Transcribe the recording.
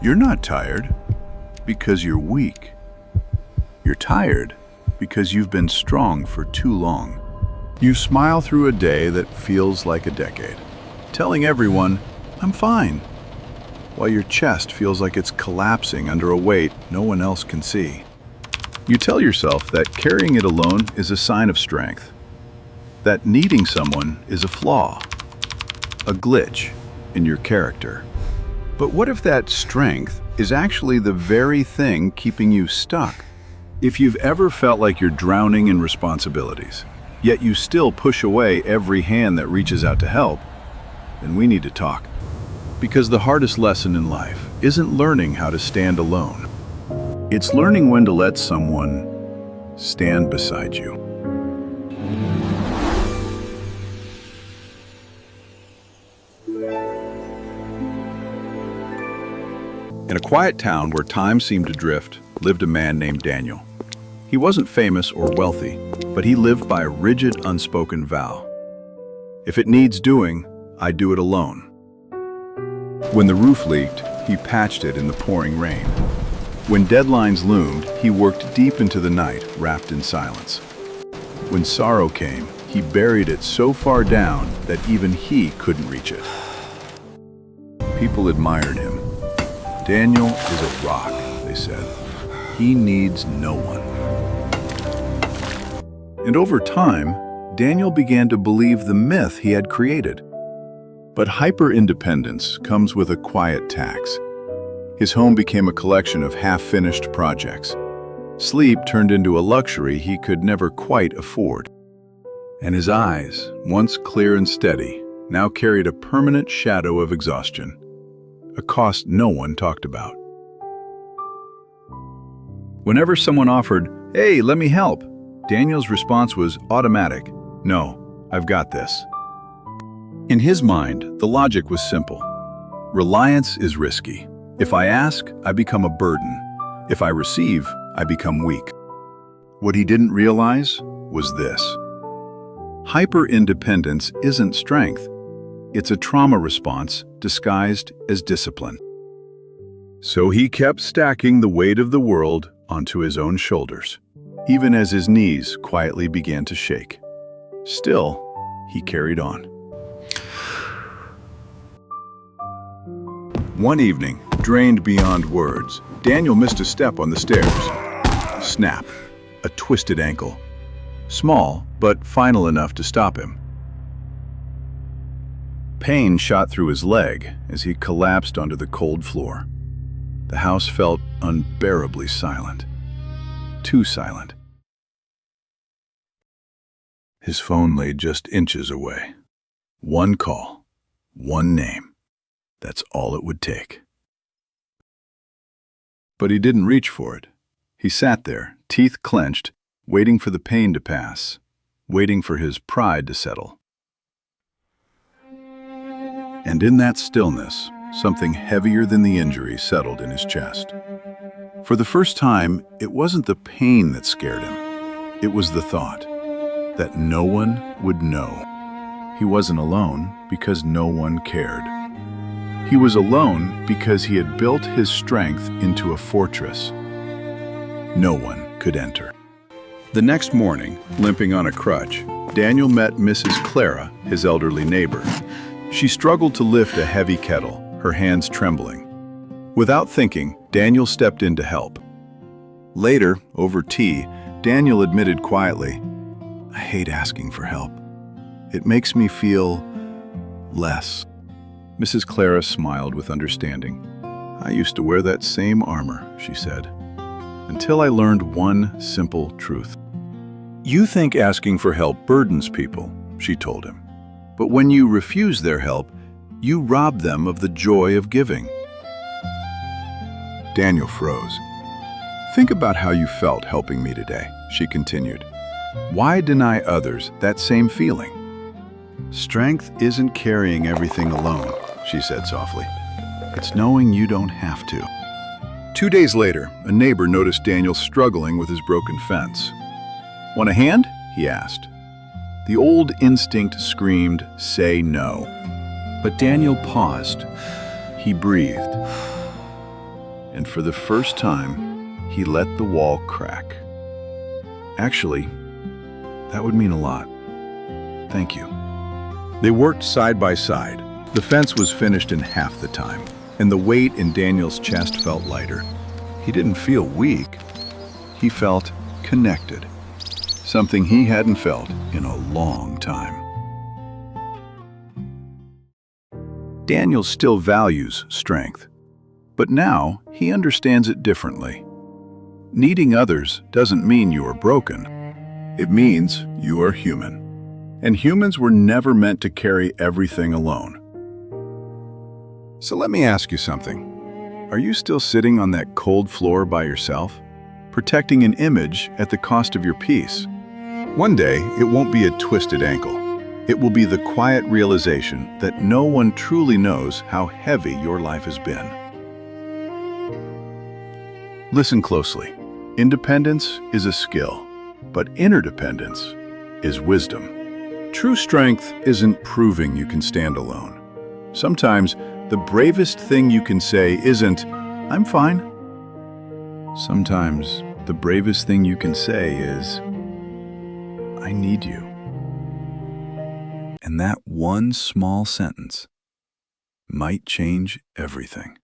You're not tired because you're weak. You're tired because you've been strong for too long. You smile through a day that feels like a decade, telling everyone, "I'm fine," while your chest feels like it's collapsing under a weight no one else can see. You tell yourself that carrying it alone is a sign of strength, that needing someone is a flaw, a glitch in your character. But what if that strength is actually the very thing keeping you stuck? If you've ever felt like you're drowning in responsibilities, yet you still push away every hand that reaches out to help, then we need to talk. Because the hardest lesson in life isn't learning how to stand alone. It's learning when to let someone stand beside you. In a quiet town where time seemed to drift, lived a man named Daniel. He wasn't famous or wealthy, but he lived by a rigid, unspoken vow. If it needs doing, I do it alone. When the roof leaked, he patched it in the pouring rain. When deadlines loomed, he worked deep into the night, wrapped in silence. When sorrow came, he buried it so far down that even he couldn't reach it. People admired him. Daniel is a rock, they said. He needs no one. And over time, Daniel began to believe the myth he had created. But hyper-independence comes with a quiet tax. His home became a collection of half-finished projects. Sleep turned into a luxury he could never quite afford. And his eyes, once clear and steady, now carried a permanent shadow of exhaustion, a cost no one talked about. Whenever someone offered, "Hey, let me help," Daniel's response was automatic. "No, I've got this." In his mind, the logic was simple. Reliance is risky. If I ask, I become a burden. If I receive, I become weak. What he didn't realize was this. Hyper-independence isn't strength. It's a trauma response disguised as discipline. So he kept stacking the weight of the world onto his own shoulders, even as his knees quietly began to shake. Still, he carried on. One evening, drained beyond words, Daniel missed a step on the stairs. Snap, a twisted ankle. Small, but final enough to stop him. Pain shot through his leg as he collapsed onto the cold floor. The house felt unbearably silent. Too silent. His phone lay just inches away. One call, one name. That's all it would take. But he didn't reach for it. He sat there, teeth clenched, waiting for the pain to pass, waiting for his pride to settle. And in that stillness, something heavier than the injury settled in his chest. For the first time, it wasn't the pain that scared him. It was the thought that no one would know. He wasn't alone because no one cared. He was alone because he had built his strength into a fortress no one could enter. The next morning, limping on a crutch, Daniel met Mrs. Clara, his elderly neighbor. She struggled to lift a heavy kettle, her hands trembling. Without thinking, Daniel stepped in to help. Later, over tea, Daniel admitted quietly, "I hate asking for help. It makes me feel less." Mrs. Clara smiled with understanding. "I used to wear that same armor," she said, "until I learned one simple truth. You think asking for help burdens people," she told him. "But when you refuse their help, you rob them of the joy of giving." Daniel froze. "Think about how you felt helping me today," she continued. "Why deny others that same feeling?" "Strength isn't carrying everything alone," she said softly. "It's knowing you don't have to." 2 days later, a neighbor noticed Daniel struggling with his broken fence. "Want a hand?" he asked. The old instinct screamed, "Say no." But Daniel paused. He breathed. and for the first time, he let the wall crack. Actually, that would mean a lot. Thank you. They worked side by side. The fence was finished in half the time, and the weight in Daniel's chest felt lighter. He didn't feel weak. He felt connected, something he hadn't felt in a long time. Daniel still values strength, but now he understands it differently. Needing others doesn't mean you are broken. It means you are human. And humans were never meant to carry everything alone. So let me ask you something. Are you still sitting on that cold floor by yourself, protecting an image at the cost of your peace? One day, it won't be a twisted ankle. It will be the quiet realization that no one truly knows how heavy your life has been. Listen closely. Independence is a skill, but interdependence is wisdom. True strength isn't proving you can stand alone. Sometimes the bravest thing you can say isn't, "I'm fine." Sometimes the bravest thing you can say is, "I need you." And that one small sentence might change everything.